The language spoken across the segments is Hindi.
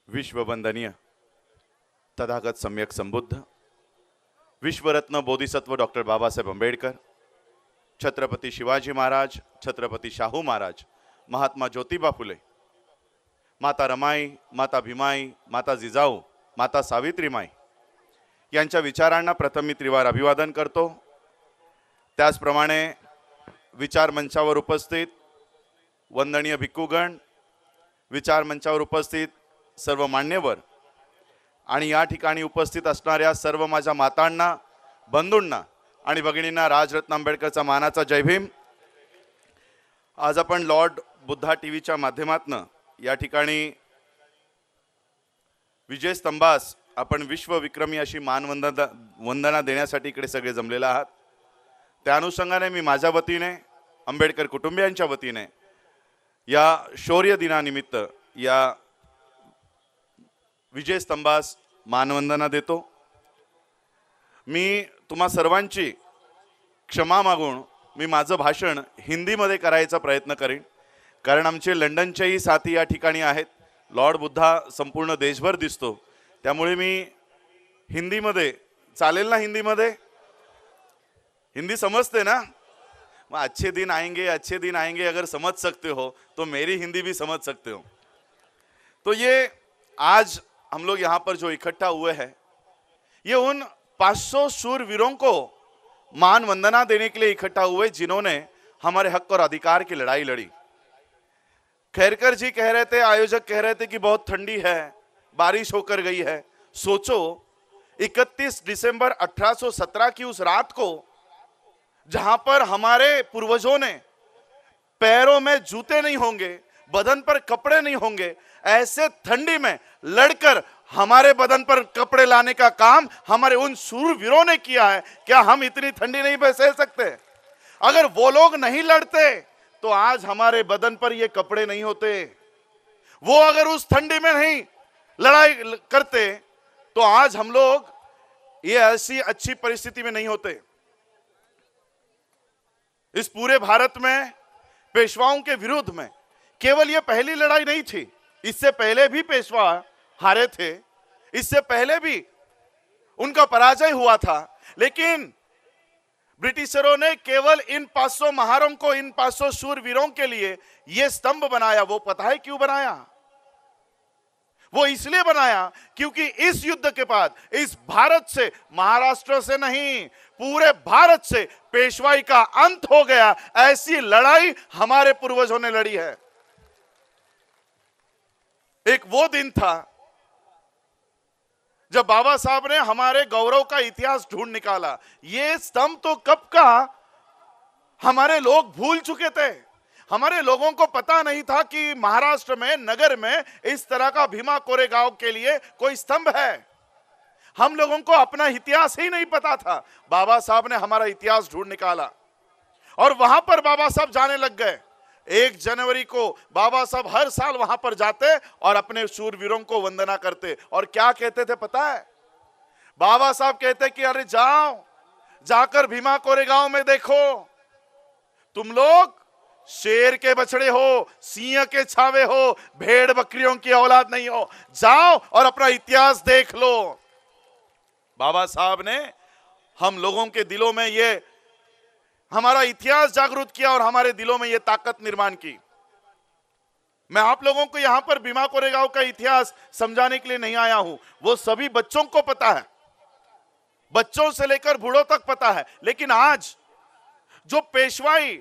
विश्ववंदनीय तथागत सम्यक संबुद्ध विश्वरत्न बोधिसत्व डॉक्टर बाबासाहेब आंबेडकर, छत्रपति शिवाजी महाराज, छत्रपति शाहू महाराज, महात्मा ज्योतिबा फुले, माता रमाई, माता भीमाई, माता जिजाऊ, माता सावित्रीमाई यांच्या विचारांना प्रथम मी त्रिवार अभिवादन करतो। त्याचप्रमाणे विचार मंचावर उपस्थित वंदनीय भिक्खुगण, विचार मंचावर उपस्थित सर्व मान्यवर आणि या ठिकाणी उपस्थित असणाऱ्या सर्व माझ्या मातांना, बंधूंना आणि भगिनींना राजरत्न आंबेडकरचा मानाचा जय भीम। आज आपण लॉर्ड बुद्धा टीव्हीच्या माध्यमातून या ठिकाणी विजय स्तंभास आपण विश्व विक्रमी अशी वंदना देण्यासाठी इकडे सगळे जमलेले आहात। त्या अनुषंगाने मी माझ्या वतीने, आंबेडकर कुटुंबियांच्या वतीने या शौर्य दिनानिमित्त या विजय स्तंभास मानवंदना देतो। मी तुम्हा सर्वांची क्षमा मागून मी माझं भाषण हिंदीमध्ये करायचा प्रयत्न करेन, कारण आमचे लंडनचेही साथी या ठिकाणी आहेत। लॉर्ड बुद्धा संपूर्ण देशभर दिसतो, त्यामुळे मी हिंदीमध्ये चालेल ना? हिंदी समझते ना? अच्छे दिन आएंगे, अगर समझ सकते हो तो मेरी हिंदी भी समझ सकते हो। तो ये आज हम लोग यहाँ पर जो इकट्ठा हुए हैं, ये उन 500 शूरवीरों को मान वंदना देने के लिए इकट्ठा हुए जिन्होंने हमारे हक और अधिकार की लड़ाई लड़ी। खैरकर जी कह रहे थे, आयोजक कह रहे थे कि बहुत ठंडी है, बारिश होकर गई है। सोचो 31 दिसंबर 1817 की उस रात को, जहां पर हमारे पूर्वजों ने पैरों में जूते नहीं होंगे, बदन पर कपड़े नहीं होंगे, ऐसे ठंडी में लड़कर हमारे बदन पर कपड़े लाने का काम हमारे उन शूरवीरों ने किया है। क्या हम इतनी ठंडी नहीं सह सकते? अगर वो लोग नहीं लड़ते तो आज हमारे बदन पर ये कपड़े नहीं होते। वो अगर उस ठंडी में नहीं लड़ाई करते तो आज हम लोग ये ऐसी अच्छी परिस्थिति में नहीं होते। इस पूरे भारत में पेशवाओं के विरुद्ध में केवल ये पहली लड़ाई नहीं थी, इससे पहले भी पेशवा हारे थे, इससे पहले भी उनका पराजय हुआ था। लेकिन ब्रिटिशरों ने केवल इन 500 महारों को, इन 500 शूरवीरों के लिए यह स्तंभ बनाया। वो पता है क्यों बनाया? वो इसलिए बनाया क्योंकि इस युद्ध के बाद इस भारत से, महाराष्ट्र से नहीं, पूरे भारत से पेशवाई का अंत हो गया। ऐसी लड़ाई हमारे पूर्वजों ने लड़ी है। एक वो दिन था जब बाबा साहब ने हमारे गौरव का इतिहास ढूंढ निकाला। ये स्तंभ तो कब का हमारे लोग भूल चुके थे। हमारे लोगों को पता नहीं था कि महाराष्ट्र में, नगर में इस तरह का भीमा कोरेगांव के लिए कोई स्तंभ है। हम लोगों को अपना इतिहास ही नहीं पता था। बाबा साहब ने हमारा इतिहास ढूंढ निकाला और वहां पर बाबा साहब जाने लग गए। 1 जनवरी को बाबा साहब हर साल वहां पर जाते और अपने शूरवीरों को वंदना करते। और क्या कहते थे पता है? बाबा साहब कहते कि अरे जाओ, जाकर भीमा कोरेगांव में देखो, तुम लोग शेर के बछड़े हो, सिंह के छावे हो, भेड़ बकरियों की औलाद नहीं हो। जाओ और अपना इतिहास देख लो। बाबा साहब ने हम लोगों के दिलों में ये हमारा इतिहास जागृत किया और हमारे दिलों में ये ताकत निर्माण की। मैं आप लोगों को यहां पर भीमा कोरेगांव का इतिहास समझाने के लिए नहीं आया हूं, वो सभी बच्चों को पता है, बच्चों से लेकर बूढ़ों तक पता है। लेकिन आज जो पेशवाई,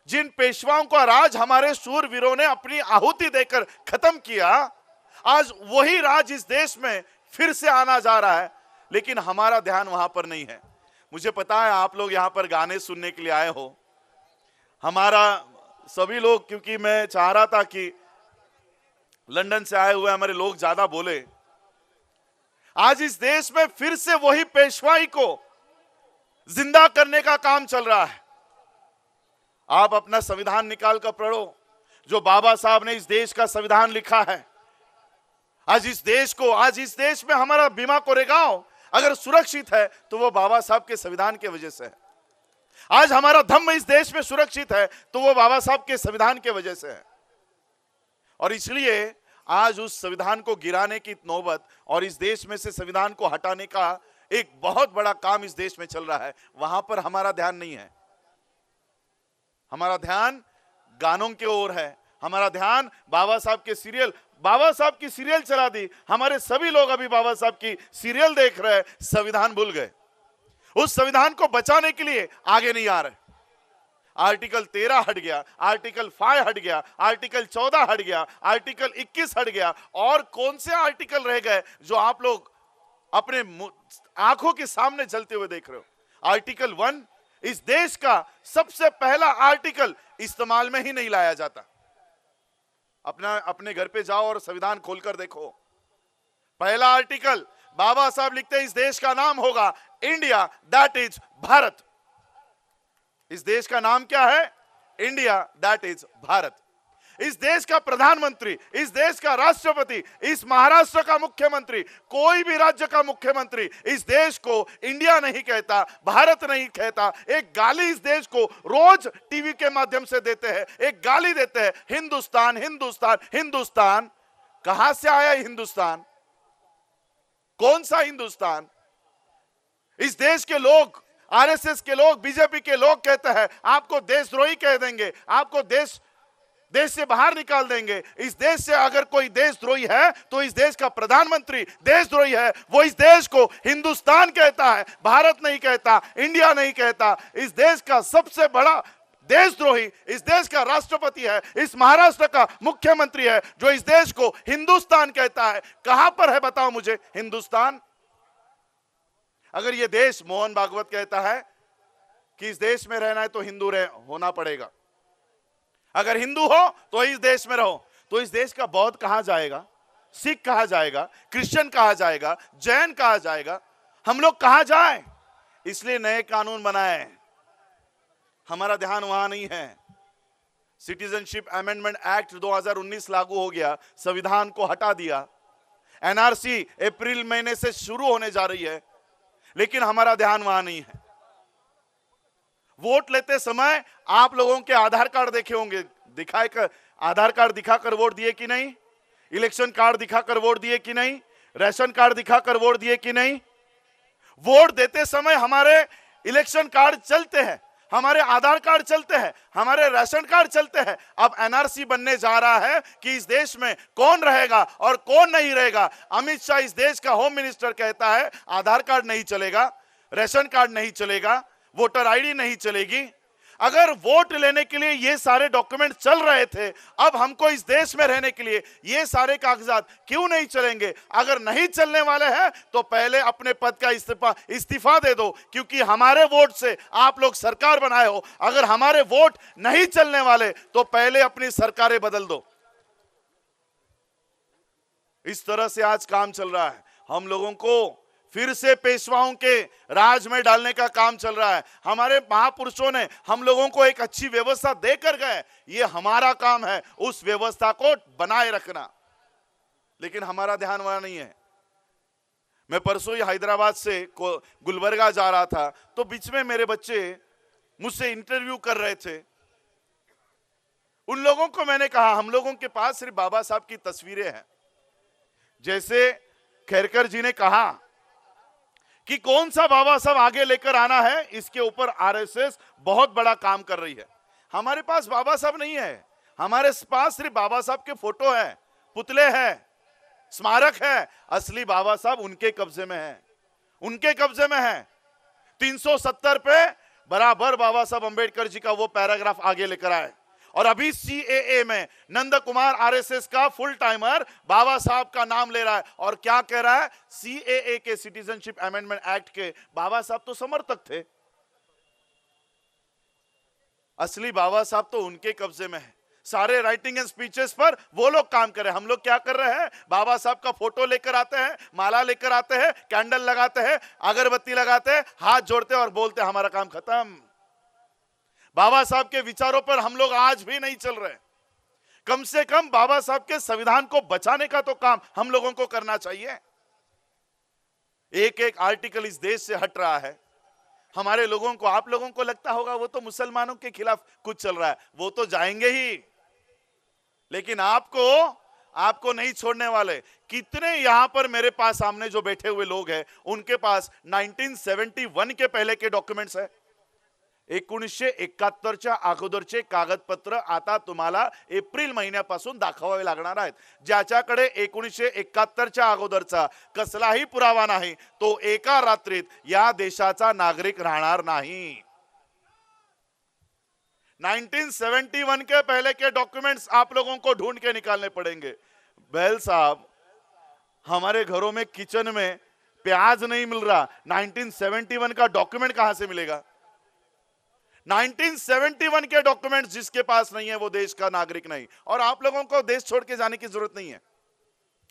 जिन पेशवाओं का राज हमारे शूरवीरों ने अपनी आहुति देकर खत्म किया, आज वही राज इस देश में फिर से आना जा रहा है। लेकिन हमारा ध्यान वहां पर नहीं है। मुझे पता है आप लोग यहां पर गाने सुनने के लिए आए हो। हमारा सभी लोग, क्योंकि मैं चाह रहा था कि लंदन से आए हुए हमारे लोग ज्यादा बोले। आज इस देश में फिर से वही पेशवाई को जिंदा करने का काम चल रहा है। आप अपना संविधान निकाल कर पढ़ो, जो बाबा साहब ने इस देश का संविधान लिखा है। आज इस देश में हमारा भीमा कोरेगांव अगर सुरक्षित है तो वो बाबा साहब के संविधान के वजह से है। आज हमारा धम्म इस देश में सुरक्षित है तो वो बाबा साहब के संविधान के वजह से है। और इसलिए आज उस संविधान को गिराने की नौबत और इस देश में से संविधान को हटाने का एक बहुत बड़ा काम इस देश में चल रहा है, वहां पर हमारा ध्यान नहीं है। हमारा ध्यान गानों की ओर है, हमारा ध्यान बाबा साहब के सीरियल, बाबा साहब की सीरियल चला दी, हमारे सभी लोग अभी बाबा साहब की सीरियल देख रहे हैं, संविधान भूल गए। उस संविधान को बचाने के लिए आगे नहीं आ रहे। आर्टिकल 13 हट गया, आर्टिकल 5 हट गया, आर्टिकल 14 हट गया, आर्टिकल 21 हट गया, और कौन से आर्टिकल रह गए जो आप लोग अपने आंखों के सामने जलते हुए देख रहे हो? आर्टिकल 1 इस देश का सबसे पहला आर्टिकल इस्तेमाल में ही नहीं लाया जाता। अपने घर पे जाओ और संविधान खोलकर देखो। पहला आर्टिकल बाबा साहब लिखते हैं, इस देश का नाम होगा इंडिया, दैट इज भारत। इस देश का नाम क्या है? India, that is Bharat. इस देश का प्रधानमंत्री, इस देश का राष्ट्रपति, इस महाराष्ट्र का मुख्यमंत्री, कोई भी राज्य का मुख्यमंत्री इस देश को इंडिया नहीं कहता, भारत नहीं कहता। एक गाली इस देश को रोज टीवी के माध्यम से देते हैं, एक गाली देते हैं, हिंदुस्तान हिंदुस्तान हिंदुस्तान। कहां से आया हिंदुस्तान? कौन सा हिंदुस्तान? इस देश के लोग, आरएसएस के लोग, बीजेपी के लोग कहते हैं आपको देशद्रोही कह देंगे, आपको देश से बाहर निकाल देंगे। इस देश से अगर कोई देशद्रोही है तो इस देश का प्रधानमंत्री देशद्रोही है। वो इस देश को हिंदुस्तान कहता है, भारत नहीं कहता, इंडिया नहीं कहता। इस देश का सबसे बड़ा देशद्रोही इस देश का राष्ट्रपति है, इस महाराष्ट्र का मुख्यमंत्री है, जो इस देश को हिंदुस्तान कहता है। कहां पर है बताओ मुझे हिंदुस्तान? अगर ये देश, मोहन भागवत कहता है कि इस देश में रहना है तो हिंदू होना पड़ेगा, अगर हिंदू हो तो इस देश में रहो, तो इस देश का बौद्ध कहां जाएगा? सिख कहां जाएगा? क्रिश्चियन कहां जाएगा? जैन कहां जाएगा? हम लोग कहां जाएं? इसलिए नए कानून बनाए। हमारा ध्यान वहां नहीं है। सिटीजनशिप अमेंडमेंट एक्ट 2019 लागू हो गया, संविधान को हटा दिया। एनआरसी अप्रैल महीने से शुरू होने जा रही है, लेकिन हमारा ध्यान वहां नहीं है। वोट लेते समय आप लोगों के आधार कार्ड देखे होंगे, दिखाकर आधार कार्ड दिखाकर वोट दिए कि नहीं? इलेक्शन कार्ड दिखाकर वोट दिए कि नहीं? राशन कार्ड दिखाकर वोट दिए कि नहीं? वोट देते समय हमारे इलेक्शन कार्ड चलते हैं, हमारे आधार कार्ड चलते हैं, हमारे राशन कार्ड चलते हैं। अब एनआरसी बनने जा रहा है कि इस देश में कौन रहेगा और कौन नहीं रहेगा। अमित शाह, इस देश का होम मिनिस्टर, कहता है आधार कार्ड नहीं चलेगा, राशन कार्ड नहीं चलेगा, वोटर आईडी नहीं चलेगी। अगर वोट लेने के लिए ये सारे डॉक्यूमेंट चल रहे थे, अब हमको इस देश में रहने के लिए ये सारे कागजात क्यों नहीं चलेंगे? अगर नहीं चलने वाले हैं तो पहले अपने पद का इस्तीफा दे दो, क्योंकि हमारे वोट से आप लोग सरकार बनाए हो। अगर हमारे वोट नहीं चलने वाले तो पहले अपनी सरकारें बदल दो। इस तरह से आज काम चल रहा है। हम लोगों को फिर से पेशवाओं के राज में डालने का काम चल रहा है। हमारे महापुरुषों ने हम लोगों को एक अच्छी व्यवस्था देकर गए, ये हमारा काम है उस व्यवस्था को बनाए रखना, लेकिन हमारा ध्यान वहां नहीं है। मैं परसों ही हैदराबाद से गुलबर्गा जा रहा था, तो बीच में मेरे बच्चे मुझसे इंटरव्यू कर रहे थे। उन लोगों को मैंने कहा, हम लोगों के पास सिर्फ बाबा साहब की तस्वीरें हैं। जैसे खेरकर जी ने कहा कि कौन सा बाबा साहब आगे लेकर आना है, इसके ऊपर आरएसएस बहुत बड़ा काम कर रही है। हमारे पास बाबा साहब नहीं है, हमारे पास सिर्फ बाबा साहब के फोटो है, पुतले हैं, स्मारक है। असली बाबा साहब उनके कब्जे में है, उनके कब्जे में है। 370 पे बराबर बाबा साहब अंबेडकर जी का वो पैराग्राफ आगे लेकर आए। और अभी सीएए में नंद कुमार आरएसएस का फुल टाइमर बाबा साहब का नाम ले रहा है और क्या कह रहा है? सीएए के, सिटीजनशिप अमेंडमेंट एक्ट के, बाबा साहब तो समर्थक थे। असली बाबा साहब तो उनके कब्जे में है। सारे राइटिंग एंड स्पीचेस पर वो लोग काम कर रहे हैं। हम लोग क्या कर रहे हैं? बाबा साहब का फोटो लेकर आते हैं, माला लेकर आते हैं, कैंडल लगाते हैं, अगरबत्ती लगाते हैं, हाथ जोड़ते हैं और बोलते हैं हमारा काम खत्म। बाबा साहब के विचारों पर हम लोग आज भी नहीं चल रहे। कम से कम बाबा साहब के संविधान को बचाने का तो काम हम लोगों को करना चाहिए। एक एक आर्टिकल इस देश से हट रहा है। हमारे लोगों को, आप लोगों को लगता होगा वो तो मुसलमानों के खिलाफ कुछ चल रहा है, वो तो जाएंगे ही, लेकिन आपको आपको नहीं छोड़ने वाले। कितने यहां पर मेरे पास सामने जो बैठे हुए लोग हैं उनके पास 1971 के पहले के डॉक्युमेंट्स है। 1971च्या अगोदरचे कागदपत्र आता तुम्हाला एप्रिल महिन्यापासून दाखवावे लागणार आहेत। ज्याच्याकडे 1971च्या अगोदरचा कसलाही पुरावा नाही तो एका रात्रीत या देशाचा नागरिक राहणार नाही। 1971 के पहले के डॉक्यूमेंट्स आप लोगों को ढूंढ के निकालने पड़ेंगे। बैल साहब, हमारे घरों में किचन में प्याज नहीं मिल रहा, 1971 का डॉक्यूमेंट कहां से मिलेगा? 1971 के डॉक्यूमेंट्स जिसके पास नहीं है वो देश का नागरिक नहीं। और आप लोगों को देश छोड़ के जाने की जरूरत नहीं है,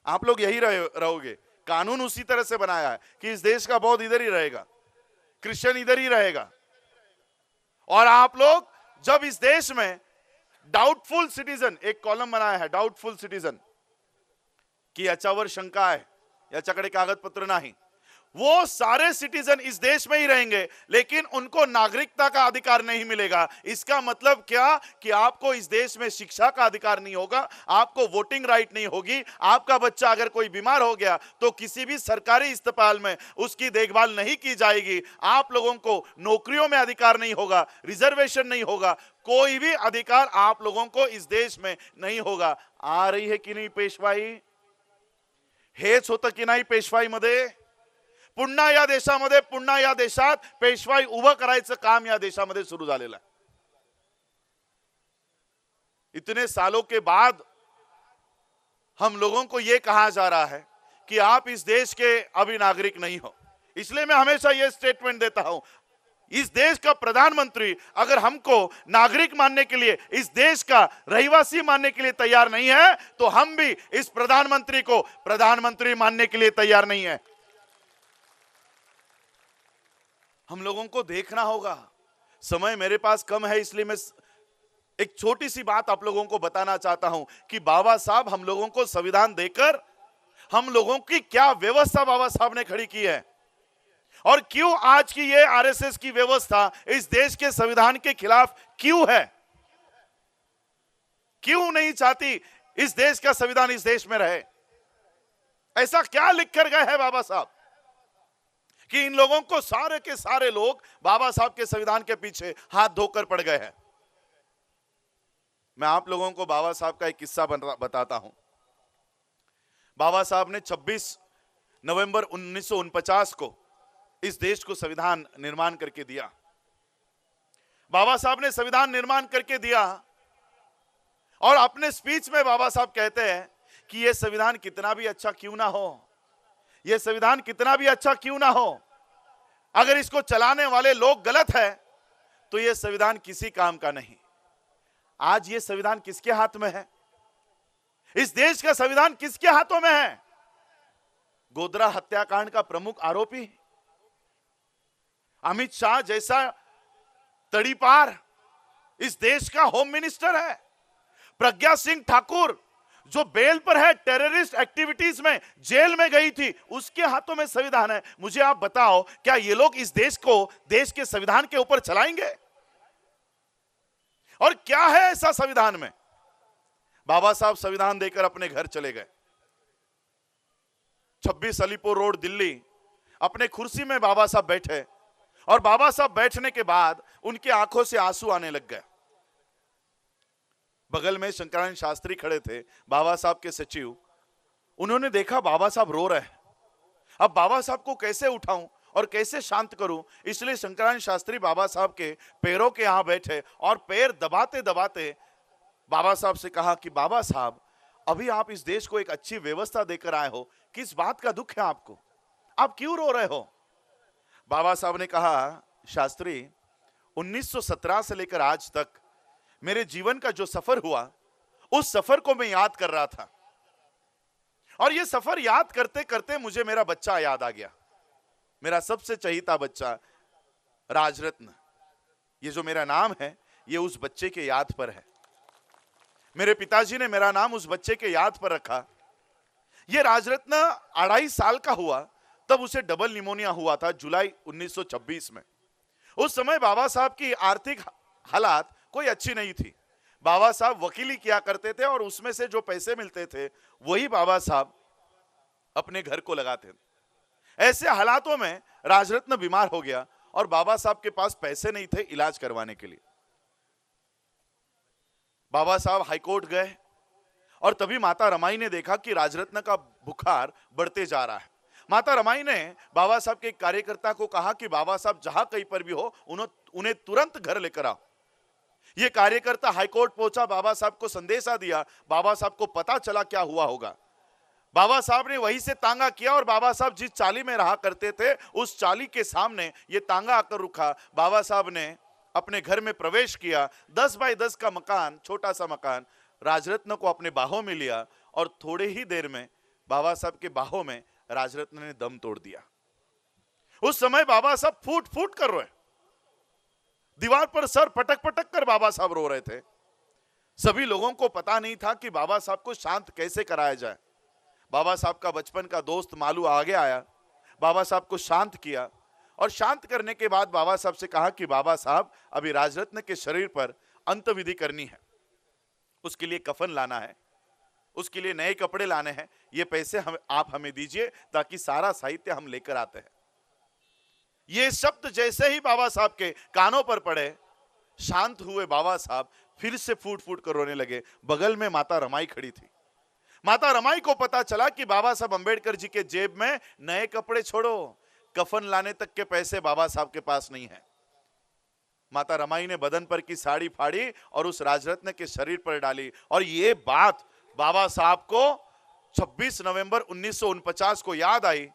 आप लोग यही रहोगे। कानून उसी तरह से बनाया है कि इस देश का बौद्ध इधर ही रहेगा, क्रिश्चियन इधर ही रहेगा। और आप लोग जब इस देश में डाउटफुल सिटीजन, एक कॉलम बनाया है डाउटफुल सिटीजन, की याच्यावर शंका आहे, याच्याकडे कागदपत्र नाही, वो सारे सिटीजन इस देश में ही रहेंगे लेकिन उनको नागरिकता का अधिकार नहीं मिलेगा। इसका मतलब क्या कि आपको इस देश में शिक्षा का अधिकार नहीं होगा, आपको वोटिंग राइट नहीं होगी, आपका बच्चा अगर कोई बीमार हो गया तो किसी भी सरकारी अस्पताल में उसकी देखभाल नहीं की जाएगी, आप लोगों को नौकरियों में अधिकार नहीं होगा, रिजर्वेशन नहीं होगा, कोई भी अधिकार आप लोगों को इस देश में नहीं होगा। आ रही है कि नहीं पेशवाई? हेच होतं की नाही पेशवाईमध्ये? पुन्हा या देशामध्ये, पुन्हा या देशात पेशवाई उभं करायचं काम या देशामध्ये सुरू झालेलं आहे। इतने सालों के बाद हम लोगों को यह कहा जा रहा है कि आप इस देश के अभी नागरिक नहीं हो। इसलिए मैं हमेशा यह स्टेटमेंट देता हूं, इस देश का प्रधानमंत्री अगर हमको नागरिक मानने के लिए, इस देश का रहिवासी मानने के लिए तैयार नहीं है तो हम भी इस प्रधानमंत्री को प्रधानमंत्री मानने के लिए तैयार नहीं है। हम लोगों को देखना होगा। समय मेरे पास कम है इसलिए मैं एक छोटी सी बात आप लोगों को बताना चाहता हूं कि बाबा साहब हम लोगों को संविधान देकर हम लोगों की क्या व्यवस्था बाबा साहब ने खड़ी की है और क्यों आज की ये आरएसएस की व्यवस्था इस देश के संविधान के खिलाफ क्यों है, क्यों नहीं चाहती इस देश का संविधान इस देश में रहे। ऐसा क्या लिख कर गए हैं बाबा साहब कि इन लोगों को सारे के सारे लोग बाबा साहब के संविधान के पीछे हाथ धोकर पड़ गए हैं। मैं आप लोगों को बाबा साहब का एक किस्सा बताता हूं। बाबा साहब ने 26 नवंबर 1949 को इस देश को संविधान निर्माण करके दिया। बाबा साहब ने संविधान निर्माण करके दिया और अपने स्पीच में बाबा साहब कहते हैं कि यह संविधान कितना भी अच्छा क्यों ना हो, यह संविधान कितना भी अच्छा क्यों ना हो, अगर इसको चलाने वाले लोग गलत है तो यह संविधान किसी काम का नहीं। आज यह संविधान किसके हाथ में है? इस देश का संविधान किसके हाथों में है? गोधरा हत्याकांड का प्रमुख आरोपी अमित शाह जैसा तड़ीपार इस देश का होम मिनिस्टर है। प्रज्ञा सिंह ठाकुर जो बेल पर है, टेररिस्ट एक्टिविटीज में जेल में गई थी, उसके हाथों में संविधान है। मुझे आप बताओ, क्या ये लोग इस देश को देश के संविधान के ऊपर चलाएंगे? और क्या है ऐसा संविधान में? बाबा साहब संविधान देकर अपने घर चले गए। 26 अलीपुर रोड दिल्ली, अपने कुर्सी में बाबा साहब बैठे और बाबा साहब बैठने के बाद उनकी आंखों से आंसू आने लग गए। बगल में शंकरानंद शास्त्री खड़े थे, बाबा साहब के सचिव। उन्होंने देखा बाबा साहब रो रहे हैं। अब बाबा साहब को कैसे उठाऊं और कैसे शांत करूं, इसलिए शंकरानंद शास्त्री बाबा साहब के पैरों के यहां बैठे और पैर दबाते दबाते बाबा साहब से कहा कि बाबा साहब, अभी आप इस देश को एक अच्छी व्यवस्था देकर आए हो, किस बात का दुख है आपको, आप क्यों रो रहे हो? बाबा साहब ने कहा, शास्त्री, 1917 से लेकर आज तक मेरे जीवन का जो सफर हुआ, उस सफर को मैं याद कर रहा था और ये सफर याद करते करते मुझे मेरा बच्चा याद आ गया, मेरा सबसे चहीता बच्चा राजरत्न। ये जो मेरा नाम है ये उस बच्चे के याद पर है। मेरे पिताजी ने मेरा नाम उस बच्चे के याद पर रखा। ये राजरत्न 2.5 साल का हुआ तब उसे डबल निमोनिया हुआ था, जुलाई 1926 में। उस समय बाबा साहब की आर्थिक हालात कोई अच्छी नहीं थी। बाबा साहब वकीली किया करते थे और उसमें से जो पैसे मिलते थे वही बाबा साहब अपने घर को लगाते थे। ऐसे हालातों में राजरत्न बीमार हो गया और बाबा साहब के पास पैसे नहीं थे इलाज करवाने के लिए। बाबा साहब हाईकोर्ट गए और तभी माता रमाई ने देखा कि राजरत्न का बुखार बढ़ते जा रहा है। माता रमाई ने बाबा साहब के एक कार्यकर्ता को कहा कि बाबा साहब जहां कहीं पर भी हो उन्हें तुरंत घर लेकर आओ। यह कार्यकर्ता हाईकोर्ट पहुंचा, बाबा साहब को संदेशा दिया। बाबा साहब को पता चला क्या हुआ होगा। बाबा साहब ने वहीं से तांगा किया और बाबा साहब जिस चाली में रहा करते थे उस चाली के सामने यह तांगा आकर रुका। बाबा साहब ने अपने घर में प्रवेश किया। 10 बाय 10 का मकान, छोटा सा मकान, राजरत्न को अपने बाहों में लिया और थोड़े ही देर में बाबा साहब के बाहों में राजरत्न ने दम तोड़ दिया। उस समय बाबा साहब फूट फूट कर रोए, दीवार पर सर पटक पटक कर बाबा साहब रो रहे थे। सभी लोगों को पता नहीं था कि बाबा साहब को शांत कैसे कराया जाए। बाबा साहब का बचपन का दोस्त मालू आगे आया, बाबा साहब को शांत किया और शांत करने के बाद बाबा साहब से कहा कि बाबा साहब अभी राजरत्न के शरीर पर अंतविधि करनी है, उसके लिए कफन लाना है, उसके लिए नए कपड़े लाने हैं, ये पैसे आप हमें दीजिए ताकि सारा साहित्य हम लेकर आते हैं। ये शब्द जैसे ही बाबा साहब के कानों पर पड़े, शांत हुए बाबा साहब फिर से फूट फूट कर रोने लगे। बगल में माता रमाई खड़ी थी। माता रमाई को पता चला कि बाबा साहब अंबेडकर जी के जेब में नए कपड़े छोड़ो, कफन लाने तक के पैसे बाबा साहब के पास नहीं है। माता रमाई ने बदन पर की साड़ी फाड़ी और उस राजरत्न के शरीर पर डाली और ये बात बाबा साहब को 26 नवंबर 1949 को याद आई।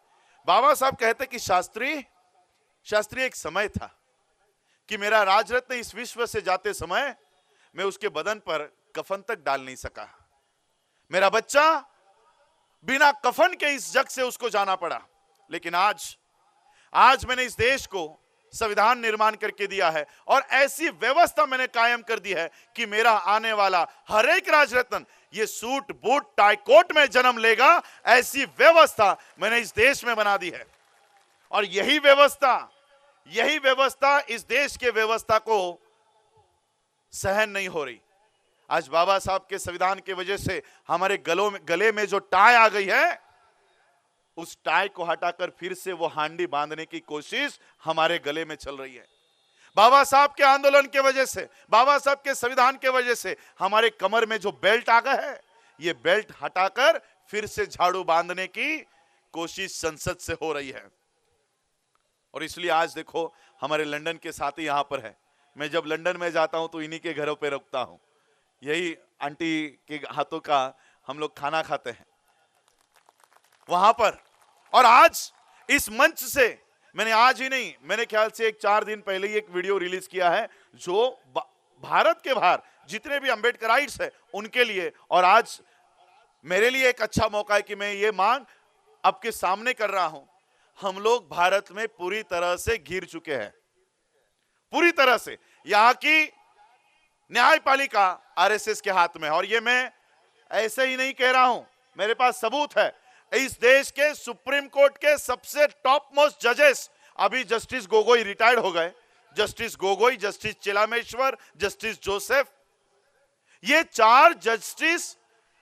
बाबा साहब कहते कि शास्त्री एक समय था कि मेरा राजरत्न इस विश्व से जाते समय मैं उसके बदन पर कफन तक डाल नहीं सका। मेरा बच्चा बिना कफन के इस जग से उसको जाना पड़ा, लेकिन आज मैंने इस देश को संविधान निर्माण करके दिया है और ऐसी व्यवस्था मैंने कायम कर दी है कि मेरा आने वाला हर एक राजरत्न ये सूट बूट टाई कोट में जन्म लेगा। ऐसी व्यवस्था मैंने इस देश में बना दी है और यही व्यवस्था इस देश के व्यवस्था को सहन नहीं हो रही। आज बाबा साहब के संविधान की वजह से हमारे गले में जो टाई आ गई है, उस टाई को हटाकर फिर से वो हांडी बांधने की कोशिश हमारे गले में चल रही है। बाबा साहब के आंदोलन के वजह से, बाबा साहब के संविधान के वजह से हमारे कमर में जो बेल्ट आ गया है, ये बेल्ट हटाकर फिर से झाड़ू बांधने की कोशिश संसद से हो रही है। और इसलिए आज देखो हमारे लंदन के साथी यहां पर है। मैं जब लंदन में जाता हूं तो इन्हीं के घरों पे रुकता हूं, यही आंटी के हाथों का हम लोग खाना खाते हैं वहां पर। और आज इस मंच से मैंने आज ही नहीं, मेरे ख्याल से 4 दिन पहले ही एक वीडियो रिलीज किया है जो भारत के बाहर जितने भी अंबेडकराइट्स हैं उनके लिए। और आज मेरे लिए एक अच्छा मौका है कि मैं ये मांग आपके सामने कर रहा हूं। हम लोग भारत में पूरी तरह से घिर चुके हैं, पूरी तरह से। यहां की न्यायपालिका आरएसएस के हाथ में है और ये मैं ऐसे ही नहीं कह रहा हूं, मेरे पास सबूत है। इस देश के सुप्रीम कोर्ट के सबसे टॉप मोस्ट जजेस, अभी जस्टिस गोगोई रिटायर्ड हो गए, justice Gogoi, justice Chelameswar, justice Joseph, ये 4 जस्टिस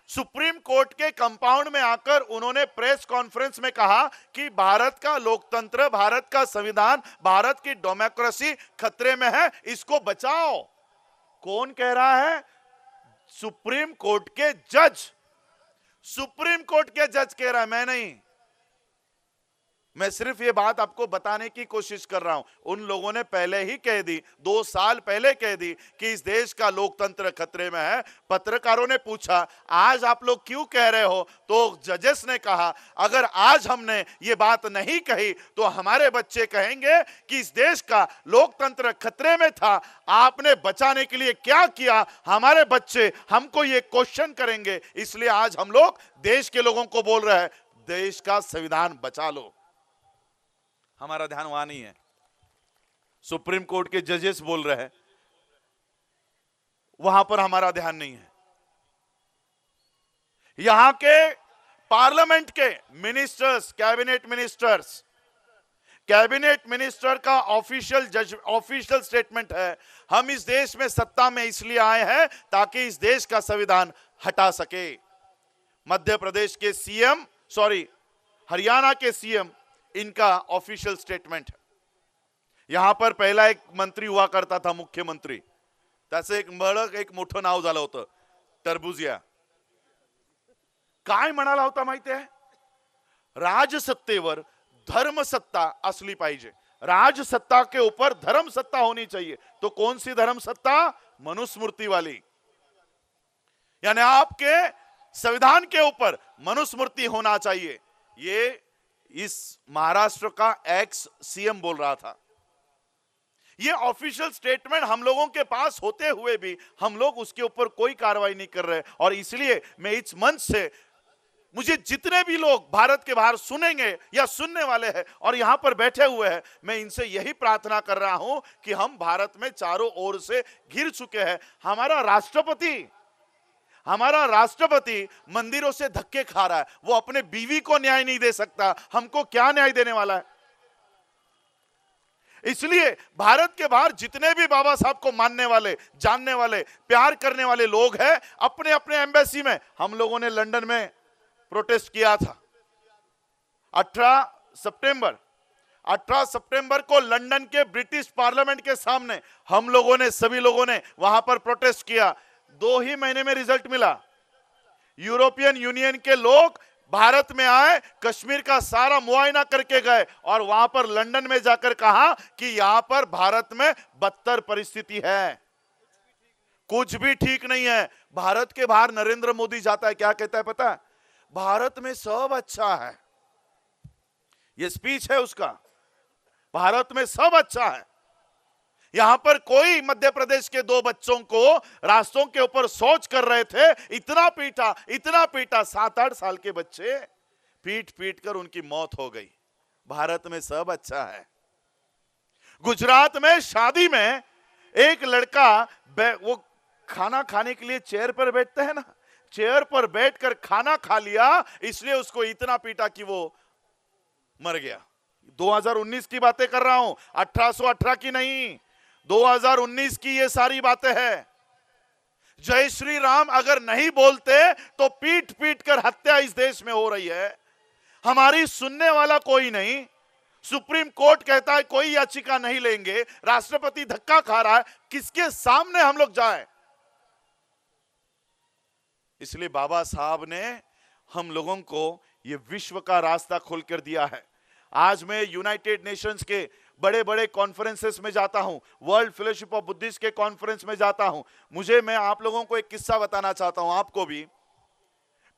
सुप्रीम कोर्ट के कंपाउंड में आकर उन्होंने प्रेस कॉन्फ्रेंस में कहा कि भारत का लोकतंत्र, भारत का संविधान, भारत की डेमोक्रेसी खतरे में है, इसको बचाओ। कौन कह रहा है? सुप्रीम कोर्ट के जज, सुप्रीम कोर्ट के जज कह रहा है, मैं नहीं। मैं सिर्फ ये बात आपको बताने की कोशिश कर रहा हूं। उन लोगों ने पहले ही कह दी, 2 साल पहले कह दी कि इस देश का लोकतंत्र खतरे में है। पत्रकारों ने पूछा आज आप लोग क्यों कह रहे हो, तो जजेस ने कहा अगर आज हमने ये बात नहीं कही तो हमारे बच्चे कहेंगे कि इस देश का लोकतंत्र खतरे में था, आपने बचाने के लिए क्या किया, हमारे बच्चे हमको ये क्वेश्चन करेंगे। इसलिए आज हम लोग देश के लोगों को बोल रहे हैं देश का संविधान बचा लो। हमारा ध्यान वहां नहीं है, सुप्रीम कोर्ट के जजेस बोल रहे हैं, वहां पर हमारा ध्यान नहीं है। यहां के पार्लियामेंट के ministers, cabinet ministers, cabinet minister का ऑफिशियल स्टेटमेंट है, हम इस देश में सत्ता में इसलिए आए हैं ताकि इस देश का संविधान हटा सके। मध्य प्रदेश के सीएम, हरियाणा के सीएम, इनका ऑफिशियल स्टेटमेंट है। यहां पर पहला एक मंत्री हुआ करता था, मुख्यमंत्री, त्याचं एक मोठं नाव झालं होतं, टरबुजिया। काय म्हणाला होता माहिती आहे? राजसत्तेवर धर्मसत्ता असली पाहिजे, राजसत्ता के ऊपर धर्मसत्ता होनी चाहिए। तो कौन सी धर्मसत्ता? मनुस्मृति वाली, यानी आपके संविधान के ऊपर मनुस्मृति होना चाहिए। ये इस महाराष्ट्र का एक्स सीएम बोल रहा था। ये ऑफिशियल स्टेटमेंट हम लोगों के पास होते हुए भी हम लोग उसके ऊपर कोई कार्रवाई नहीं कर रहे। और इसलिए मैं इस मंच से, मुझे जितने भी लोग भारत के बाहर सुनेंगे या सुनने वाले हैं और यहां पर बैठे हुए हैं, मैं इनसे यही प्रार्थना कर रहा हूं कि हम भारत में चारों ओर से घिर चुके हैं। हमारा राष्ट्रपति मंदिरों से धक्के खा रहा है, वो अपने बीवी को न्याय नहीं दे सकता, हमको क्या न्याय देने वाला है? इसलिए भारत के बाहर जितने भी बाबा साहब को मानने वाले, जानने वाले, प्यार करने वाले लोग हैं, अपने अपने एम्बेसी में, हम लोगों ने लंदन में प्रोटेस्ट किया था 18 सितंबर को लंदन के ब्रिटिश पार्लियामेंट के सामने हम लोगों ने, सभी लोगों ने वहां पर प्रोटेस्ट किया। 2 ही महीने में रिजल्ट मिला। यूरोपियन यूनियन के लोग भारत में आए, कश्मीर का सारा मुआयना करके गए और वहां पर लंदन में जाकर कहा कि यहां पर भारत में बदतर परिस्थिति है, कुछ भी ठीक नहीं है। भारत के बाहर नरेंद्र मोदी जाता है, क्या कहता है पता है? भारत में सब अच्छा है। ये स्पीच है उसका, भारत में सब अच्छा है। यहां पर कोई मध्य प्रदेश के 2 बच्चों को रास्तों के ऊपर शौच कर रहे थे, इतना पीटा 7-8 साल के बच्चे, पीट कर उनकी मौत हो गई। भारत में सब अच्छा है। गुजरात में शादी में एक लड़का, वो खाना खाने के लिए चेयर पर बैठते हैं ना, चेयर पर बैठकर खाना खा लिया, इसलिए उसको इतना पीटा कि वो मर गया। 2019 की बातें कर रहा हूं, 1818 की नहीं, 2019 की ये सारी बातें हैं। जय श्री राम अगर नहीं बोलते तो पीट कर हत्या इस देश में हो रही है। हमारी सुनने वाला कोई नहीं। सुप्रीम कोर्ट कहता है कोई याचिका नहीं लेंगे, राष्ट्रपति धक्का खा रहा है, किसके सामने हम लोग जाएं? इसलिए बाबा साहब ने हम लोगों को ये विश्व का रास्ता खोलकर दिया है। आज मैं यूनाइटेड नेशंस के बड़े बड़े कॉन्फ्रेंसेस में जाता हूं, वर्ल्ड फेलोशिप ऑफ बुद्धिस्ट के कॉन्फ्रेंस में जाता हूं। मैं आप लोगों को एक किस्सा बताना चाहता हूं, आपको भी।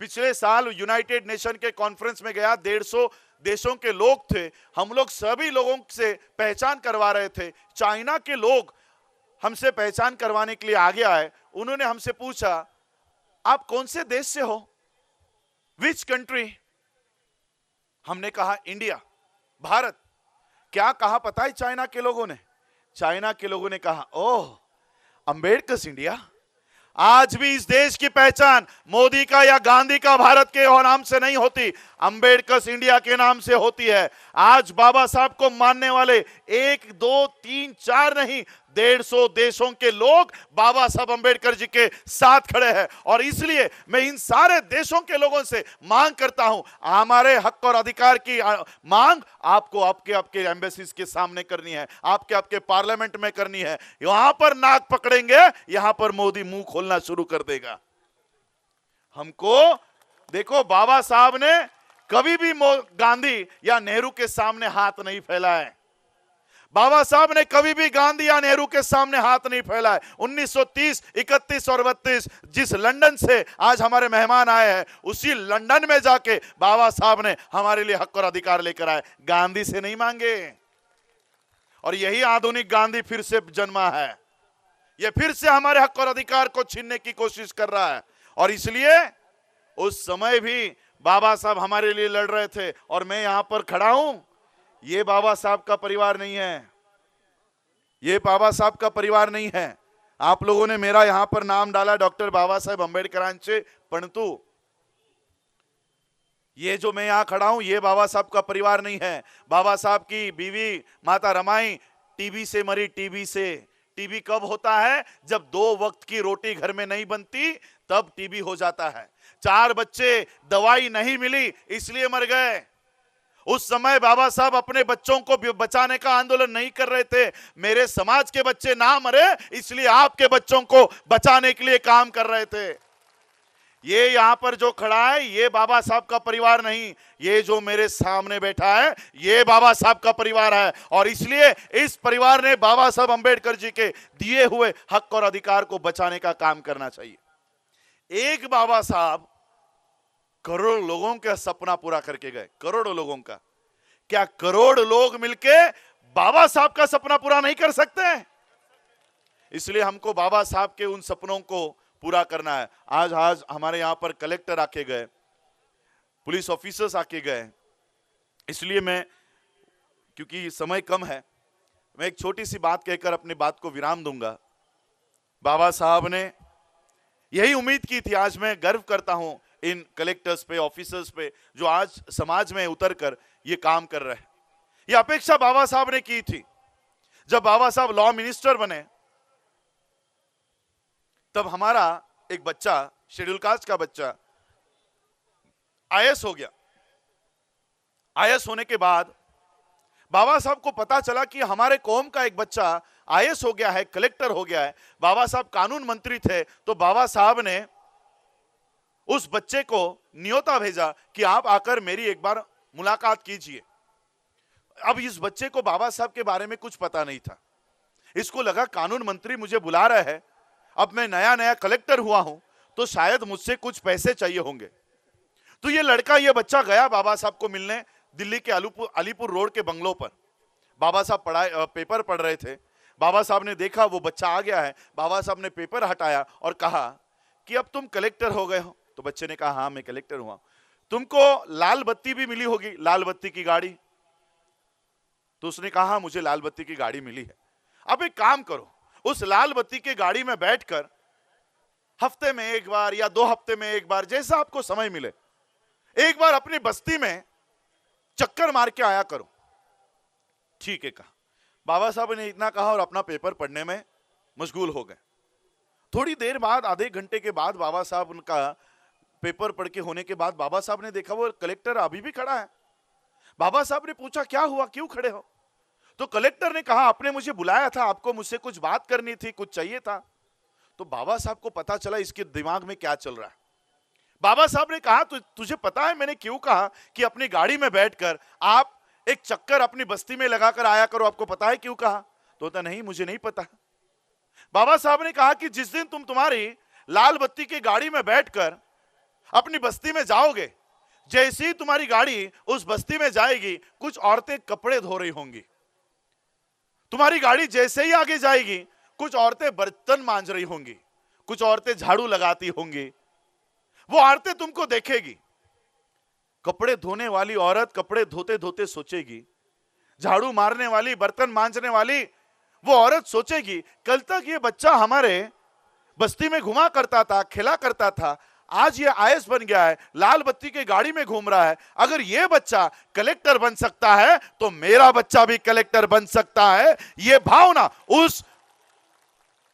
पिछले साल यूनाइटेड नेशन के कॉन्फ्रेंस में गया, 150 देशों के लोग थे। हम लोग सभी लोगों से पहचान करवा रहे थे। चाइना के लोग हमसे पहचान करवाने के लिए आगे आए। उन्होंने हमसे पूछा, आप कौन से देश से हो? Which country? हमने कहा इंडिया, भारत। क्या कहा पता है चाइना के लोगों ने? चाइना के लोगों ने कहा, ओह, अंबेडकर इंडिया। आज भी इस देश की पहचान मोदी का या गांधी का भारत के नाम से नहीं होती, अंबेडकर इंडिया के नाम से होती है। आज बाबा साहब को मानने वाले 1, 2, 3, 4 नहीं, 150 देशों के लोग बाबा साहब अंबेडकर जी के साथ खड़े हैं। और इसलिए मैं इन सारे देशों के लोगों से मांग करता हूं, हमारे हक और अधिकार की मांग आपको आपके एम्बेसीज के सामने करनी है, आपके पार्लियामेंट में करनी है। वहां पर नाक पकड़ेंगे, यहां पर मोदी मुंह खोलना शुरू कर देगा। हमको देखो, बाबा साहब ने कभी भी गांधी या नेहरू के सामने हाथ नहीं फैलाए। बाबा साहब ने कभी भी गांधी या नेहरू के सामने हाथ नहीं फैलाए। 1930, 31 और 32 जिस लंदन से आज हमारे मेहमान आए हैं, उसी लंदन में जाके बाबा साहब ने हमारे लिए हक और अधिकार लेकर आए, गांधी से नहीं मांगे। और यही आधुनिक गांधी फिर से जन्मा है। यह फिर से हमारे हक और अधिकार को छीनने की कोशिश कर रहा है। और इसलिए उस समय भी बाबा साहब हमारे लिए लड़ रहे थे और मैं यहां पर खड़ा हूं। ये बाबा साहब का परिवार नहीं है, ये बाबा साहब का परिवार नहीं है। आप लोगों ने मेरा यहां पर नाम डाला डॉक्टर बाबासाहेब आंबेडकरांचे, परंतु ये जो मैं यहां खड़ा हूं ये बाबा साहब का परिवार नहीं है। बाबा साहब की बीवी माता रमाई टीबी से मरी, टीबी से। टीबी कब होता है? जब 2 वक्त की रोटी घर में नहीं बनती, तब टीबी हो जाता है। 4 बच्चे, दवाई नहीं मिली इसलिए मर गए। उस समय बाबा साहब अपने बच्चों को बचाने का आंदोलन नहीं कर रहे थे। मेरे समाज के बच्चे ना मरे इसलिए आपके बच्चों को बचाने के लिए काम कर रहे थे। ये यहां पर जो खड़ा है ये बाबा साहब का परिवार नहीं, ये जो मेरे सामने बैठा है ये बाबा साहब का परिवार है। और इसलिए इस परिवार ने बाबा साहब अंबेडकर जी के दिए हुए हक और अधिकार को बचाने का काम करना चाहिए। एक बाबा साहब करोड़ लोगों का सपना पूरा करके गए, करोड़ों लोगों का। क्या करोड़ लोग मिलके बाबा साहब का सपना पूरा नहीं कर सकते? इसलिए हमको बाबा साहब के उन सपनों को पूरा करना है। आज हमारे यहां पर कलेक्टर आके गए, पुलिस ऑफिसर्स आके गए। इसलिए मैं, क्योंकि समय कम है, मैं एक छोटी सी बात कहकर अपनी बात को विराम दूंगा। बाबा साहब ने यही उम्मीद की थी। आज मैं गर्व करता हूं इन कलेक्टर्स पे, ऑफिसर्स पे, जो आज समाज में उतरकर ये काम कर रहे हैं। ये अपेक्षा बाबा साहब ने की थी। जब बाबा साहब लॉ मिनिस्टर बने तब हमारा एक बच्चा, शेड्यूल कास्ट का बच्चा, आईएएस हो गया। आईएएस होने के बाद बाबा साहब को पता चला कि हमारे कौम का एक बच्चा आईएएस हो गया है, कलेक्टर हो गया है। बाबा साहब कानून मंत्री थे, तो बाबा साहब ने उस बच्चे को न्योता भेजा कि आप आकर मेरी एक बार मुलाकात कीजिए। अब इस बच्चे को बाबा साहब के बारे में कुछ पता नहीं था। इसको लगा कानून मंत्री मुझे बुला रहे हैं, अब मैं नया नया कलेक्टर हुआ हूं तो शायद मुझसे कुछ पैसे चाहिए होंगे। तो ये लड़का, ये बच्चा गया बाबा साहब को मिलने दिल्ली के अलीपुर रोड के बंगलों पर। बाबा साहब पेपर पढ़ रहे थे। बाबा साहब ने देखा वो बच्चा आ गया है। बाबा साहब ने पेपर हटाया और कहा कि अब तुम कलेक्टर हो गए हो। तो बच्चे ने कहा हाँ मैं कलेक्टर हुआ। तुमको लाल बत्ती भी मिली होगी, लाल बत्ती की गाड़ी। तो उसने कहा हाँ मुझे लाल बत्ती की गाड़ी मिली है। अब एक काम करो, उस लाल बत्ती की गाड़ी में बैठकर हफ्ते में एक बार या 2 हफ्ते में एक बार, जैसा आपको समय मिले, एक बार अपनी बस्ती में चक्कर मार के आया करो। ठीक है कहा। बाबा साहब ने इतना कहा और अपना पेपर पढ़ने में मशगूल हो गए। थोड़ी देर बाद, आधे घंटे के बाद बाबा साहब उनका पेपर पढ़ के होने के बाद बाबा साहब ने देखा वो कलेक्टर अभी भी खड़ा है। बाबा साहब ने पूछा क्या हुआ, क्यों खड़े हो? तो कलेक्टर ने कहा आपने मुझे बुलाया था, आपको मुझसे कुछ बात करनी थी, कुछ चाहिए था। तो बाबा साहब को पता चला इसके दिमाग में क्या चल रहा है। बाबा साहब ने कहा तुझे पता है मैंने क्यों कहा कि अपनी गाड़ी में बैठकर आप एक चक्कर अपनी बस्ती में लगाकर आया करो, आपको पता है क्यों कहा? तो होता नहीं मुझे नहीं पता। बाबा साहब ने कहा कि जिस दिन तुम्हारी लाल बत्ती की गाड़ी में बैठकर अपनी बस्ती में जाओगे, जैसे ही तुम्हारी गाड़ी उस बस्ती में जाएगी, कुछ औरतें कपड़े धो रही होंगी। तुम्हारी गाड़ी जैसे ही आगे जाएगी, कुछ औरतें बर्तन मांज रही होंगी, कुछ औरतें झाड़ू लगाती होंगी। वो औरतें तुमको देखेगी। कपड़े धोने वाली औरत कपड़े धोते धोते सोचेगी, झाड़ू मारने वाली, बर्तन मांजने वाली वो औरत सोचेगी कल तक ये बच्चा हमारे बस्ती में घुमा करता था, खेला करता था, आज ये आईएएस बन गया है, लाल बत्ती के गाड़ी में घूम रहा है। अगर ये बच्चा कलेक्टर बन सकता है तो मेरा बच्चा भी कलेक्टर बन सकता है। ये भावना उस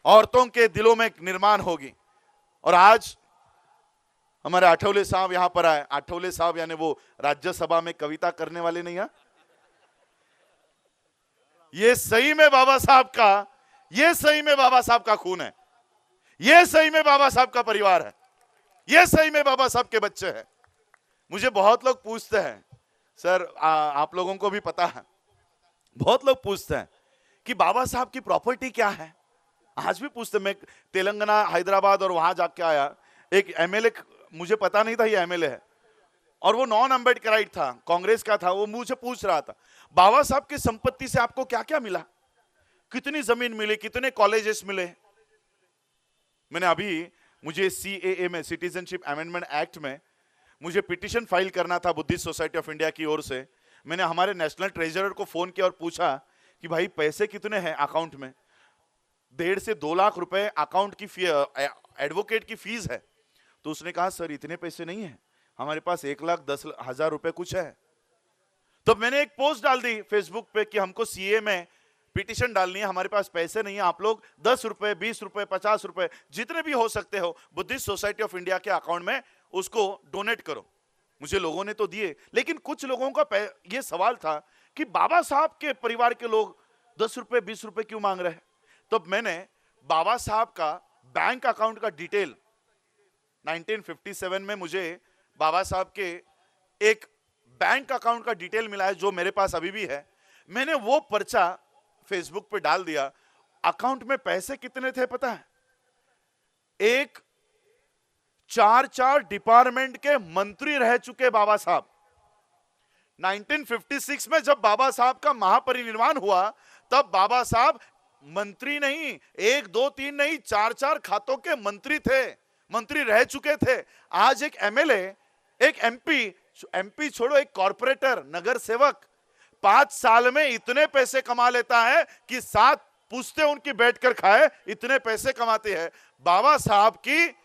औरतों के दिलों में निर्माण होगी। और आज हमारे आठवले साहब यहां पर आए। आठवले साहब यानी वो राज्यसभा में कविता करने वाले नहीं है। ये सही में बाबा साहब का, ये सही में बाबा साहब का खून है, ये सही में बाबा साहब का परिवार है, ये सही में बाबा साहब के बच्चे हैं। मुझे बहुत लोग पूछते हैं, सर आप लोगों को भी पता है, बहुत लोग पूछते हैं कि बाबा साहब की प्रॉपर्टी क्या है। आज भी पूछते। मैं तेलंगाना, हैदराबाद और वहां जाके आया। एक एमएलए, मुझे पता नहीं था ये एमएलए है, और वो नॉन अम्बेडकराइट था, कांग्रेस का था। वो मुझे पूछ रहा था बाबा साहब की संपत्ति से आपको क्या क्या मिला, कितनी जमीन मिली, कितने कॉलेजेस मिले। मैंने अभी, मुझे सीएए में, सिटीजनशिप अमेंडमेंट एक्ट में मुझे पिटीशन फाइल करना था बुद्धिस्ट सोसाइटी ऑफ इंडिया की ओर से। मैंने हमारे नेशनल ट्रेजरर को फोन किया और पूछा कि भाई पैसे कितने हैं अकाउंट में। 1.5 से 2 लाख रुपए अकाउंट की एडवोकेट की फीस है। तो उसने कहा सर इतने पैसे नहीं है, हमारे पास 1,10,000 रुपए कुछ है। तो मैंने एक पोस्ट डाल दी फेसबुक पे कि हमको सीए में पिटीशन डालनी है, हमारे पास पैसे नहीं है, आप लोग 10 रुपए, 20 रुपए, 50 रुपए जितने भी हो सकते हो बुद्धिस्ट सोसाइटी ऑफ इंडिया के अकाउंट में उसको डोनेट करो। मुझे लोगों ने तो दिए, लेकिन कुछ लोगों का ये सवाल था कि बाबा साहब के परिवार के लोग 10 रुपए 20 रुपए क्यों मांग रहे हैं। तो मैंने बाबा साहब का बैंक अकाउंट का डिटेल 1957 में मुझे बाबा साहब के एक बैंक अकाउंट का डिटेल मिला है जो मेरे पास अभी भी है। मैंने वो पर्चा फेसबुक पे डाल दिया। अकाउंट में पैसे कितने थे पता है? एक 4 डिपार्टमेंट के मंत्री रह चुके बाबा साहब। 1956 में जब बाबा साहब का महापरिनिर्वाण हुआ तब बाबा साहब मंत्री नहीं, 1 2 3 नहीं, 4 खातों के मंत्री थे, मंत्री रह चुके थे। आज एक एमएलए, एक एमपी छोड़ो, एक कॉर्पोरेटर, नगर सेवक 5 साल में इतने पैसे कमा लेता है कि 7 पूछते उनकी बैठकर खाए, इतने पैसे कमाते हैं। बाबा साहब की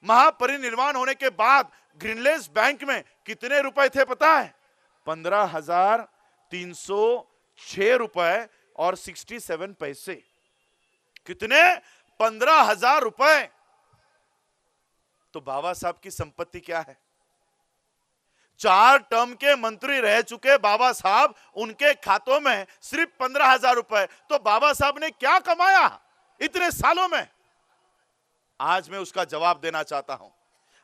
महापरिनिर्वाण होने के बाद ग्रीनलैंड बैंक में कितने रुपए थे पता है? 15,306 रुपए और 67 पैसे। कितने? 15,000 रुपए। तो बाबा साहब की संपत्ति क्या है? 4 टर्म के मंत्री रह चुके बाबा साहब, उनके खातों में सिर्फ 15,000 रुपए। तो बाबा साहब ने क्या कमाया इतने सालों में? आज मैं उसका जवाब देना चाहता हूं।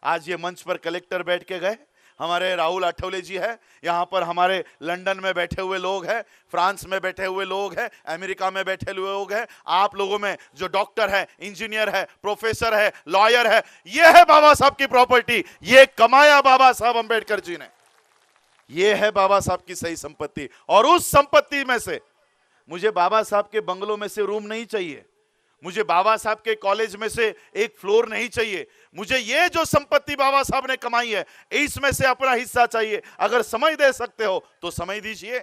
आज ये मंच पर कलेक्टर बैठ के गए, हमारे राहुल आठवले जी है, यहां पर हमारे लंदन में बैठे हुए लोग हैं, फ्रांस में बैठे हुए लोग हैं, अमेरिका में बैठे हुए लोग हैं। आप लोगों में जो डॉक्टर है, इंजीनियर है, प्रोफेसर है, लॉयर है, ये है बाबा साहब की प्रॉपर्टी। ये कमाया बाबा साहब अंबेडकर जी ने। ये है बाबा साहब की सही संपत्ति। और उस संपत्ति में से मुझे बाबा साहब के बंगलों में से रूम नहीं चाहिए, मुझे बाबा साहब के कॉलेज में से एक फ्लोर नहीं चाहिए। मुझे ये जो संपत्ति बाबा साहब ने कमाई है इसमें से अपना हिस्सा चाहिए। अगर समय दे सकते हो तो समय दीजिए।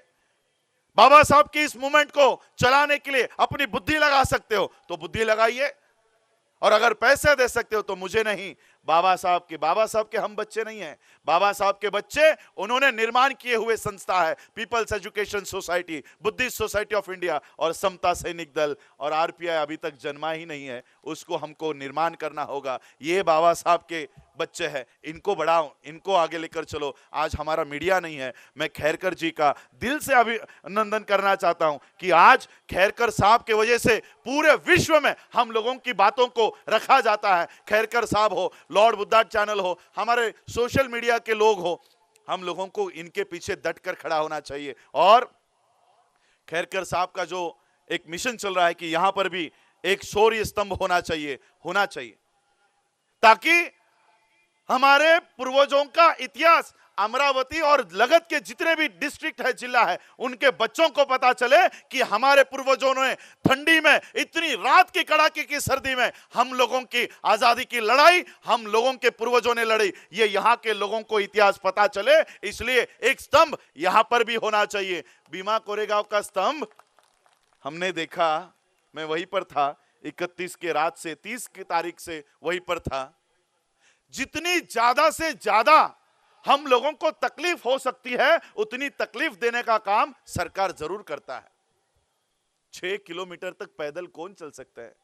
बाबा साहब की इस मूवमेंट को चलाने के लिए अपनी बुद्धि लगा सकते हो तो बुद्धि लगाइए, और अगर पैसे दे सकते हो तो मुझे नहीं, बाबा साहब के हम बच्चे नहीं हैं। बाबा साहब के बच्चे, उन्होंने निर्माण किए हुए संस्था है people's education society, Buddhist society of India और समता सैनिक दल, और आरपीआई अभी तक जन्मा ही नहीं है, उसको हमको निर्माण करना होगा। ये बाबा साहब के बच्चे हैं, इनको बढ़ाओ, इनको आगे लेकर चलो। आज हमारा मीडिया नहीं है, मैं खैरकर जी का दिल से अभिनंदन करना चाहता हूं कि आज खैरकर साहब के वजह से पूरे विश्व में हम लोगों की बातों को रखा जाता है। खैरकर साहब हो, लॉर्ड बुद्धा चैनल हो, हमारे सोशल मीडिया के लोग हो, हम लोगों को इनके पीछे डट कर खड़ा होना चाहिए। और खैरकर साहब का जो एक मिशन चल रहा है कि यहां पर भी एक शौर्य स्तंभ होना चाहिए, ताकि हमारे पूर्वजों का इतिहास, अमरावती और लगत के जितने भी डिस्ट्रिक्ट है, जिला है, उनके बच्चों को पता चले कि हमारे पूर्वजों ने ठंडी में, इतनी रात की कड़ाके की सर्दी में हम लोगों की आजादी की लड़ाई हम लोगों के पूर्वजों ने लड़ी। ये यहाँ के लोगों को इतिहास पता चले, इसलिए एक स्तंभ यहां पर भी होना चाहिए। भीमा कोरेगांव का स्तंभ हमने देखा, मैं वहीं पर था, 31 के रात से 30 की तारीख से वहीं पर था। जितनी ज्यादा से ज्यादा हम लोगों को तकलीफ हो सकती है उतनी तकलीफ देने का काम सरकार जरूर करता है। 6 किलोमीटर तक पैदल कौन चल सकता है?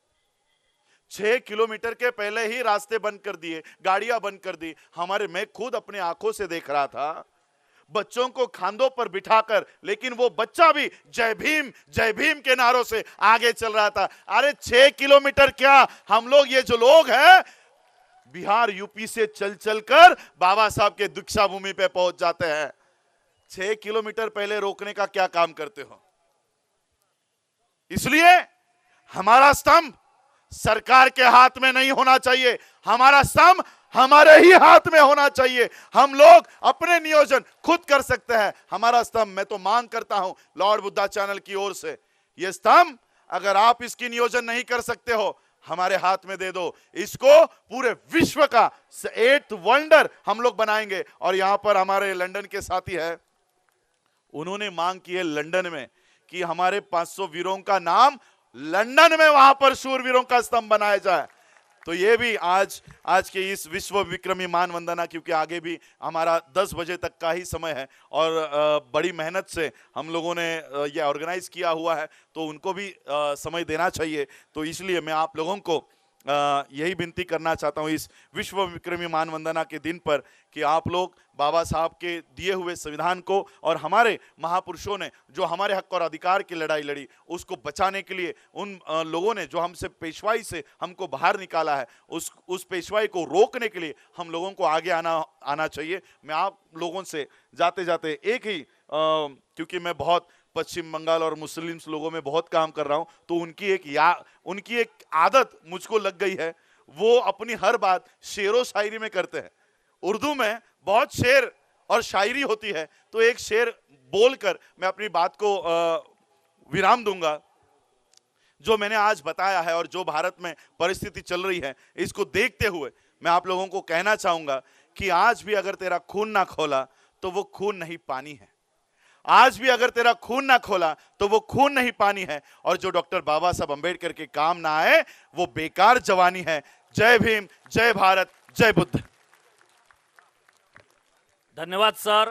6 किलोमीटर के पहले ही रास्ते बंद कर दिए, गाड़ियां बंद कर दी। मैं खुद अपने आंखों से देख रहा था बच्चों को खांदों पर बिठाकर, लेकिन वो बच्चा भी जय भीम के नारों से आगे चल रहा था। अरे 6 किलोमीटर क्या, हम लोग ये जो लोग हैं बिहार यूपी से चल चलकर बाबा साहब के दीक्षा भूमि पे पहुंच जाते हैं। 6 किलोमीटर पहले रोकने का क्या काम करते हो? इसलिए हमारा स्तंभ सरकार के हाथ में नहीं होना चाहिए, हमारा स्तंभ हमारे ही हाथ में होना चाहिए। हम लोग अपने नियोजन खुद कर सकते हैं। हमारा स्तंभ, मैं तो मांग करता हूं लॉर्ड बुद्धा चैनल की ओर से, यह स्तंभ अगर आप इसकी नियोजन नहीं कर सकते हो हमारे हाथ में दे दो। इसको पूरे विश्व का 8th वंडर हम लोग बनाएंगे। और यहां पर हमारे लंदन के साथी है, उन्होंने मांग की है लंदन में कि हमारे 500 वीरों का नाम लंदन में वहां पर शूरवीरों का स्तंभ बनाया जाए। तो ये भी आज के इस विश्व विक्रमी मान वंदना, क्योंकि आगे भी हमारा 10 बजे तक का ही समय है और बड़ी मेहनत से हम लोगों ने ये ऑर्गेनाइज किया हुआ है, तो उनको भी समय देना चाहिए। तो इसलिए मैं आप लोगों को यही विनती करना चाहता हूँ इस विश्व विक्रमी मान वंदना के दिन पर कि आप लोग बाबा साहब के दिए हुए संविधान को और हमारे महापुरुषों ने जो हमारे हक और अधिकार की लड़ाई लड़ी, उसको बचाने के लिए उन लोगों ने जो हमसे पेशवाई से हमको बाहर निकाला है, उस पेशवाई को रोकने के लिए हम लोगों को आगे आना चाहिए। मैं आप लोगों से जाते जाते एक ही क्योंकि मैं बहुत पश्चिम बंगाल और मुस्लिम्स लोगों में बहुत काम कर रहा हूं, तो उनकी एक आदत मुझको लग गई है, वो अपनी हर बात शेरो शायरी में करते हैं। उर्दू में बहुत शेर और शायरी होती है, तो एक शेर बोलकर मैं अपनी बात को विराम दूंगा। जो मैंने आज बताया है और जो भारत में परिस्थिति चल रही है, इसको देखते हुए मैं आप लोगों को कहना चाहूंगा कि आज भी अगर तेरा खून ना खोला तो वो खून नहीं पानी है। आज भी अगर तेरा खून ना खोला तो वो खून नहीं पानी है, और जो डॉक्टर बाबा साहब अंबेडकर के काम ना आए वो बेकार जवानी है। जय भीम, जय भारत, जय बुद्ध। धन्यवाद सर।